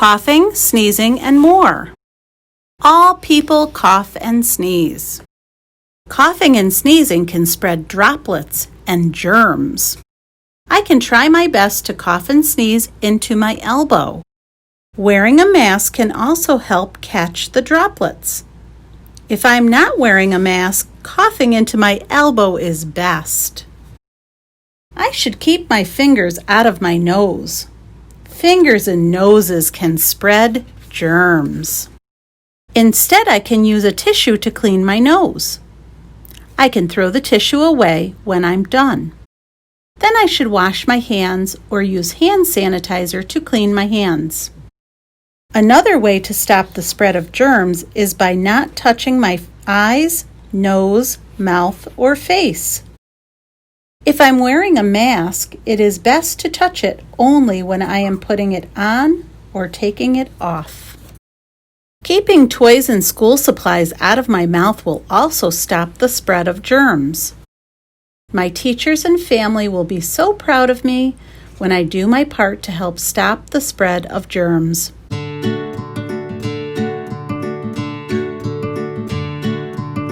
coughing, sneezing, and more. All people cough and sneeze. Coughing and sneezing can spread droplets and germs. I can try my best to cough and sneeze into my elbow. Wearing a mask can also help catch the droplets. If I'm not wearing a mask, coughing into my elbow is best. I should keep my fingers out of my nose. Fingers and noses can spread germs. Instead, I can use a tissue to clean my nose. I can throw the tissue away when I'm done. Then I should wash my hands or use hand sanitizer to clean my hands. Another way to stop the spread of germs is by not touching my eyes, nose, mouth, or face. If I'm wearing a mask, it is best to touch it only when I am putting it on or taking it off. Keeping toys and school supplies out of my mouth will also stop the spread of germs. My teachers and family will be so proud of me when I do my part to help stop the spread of germs.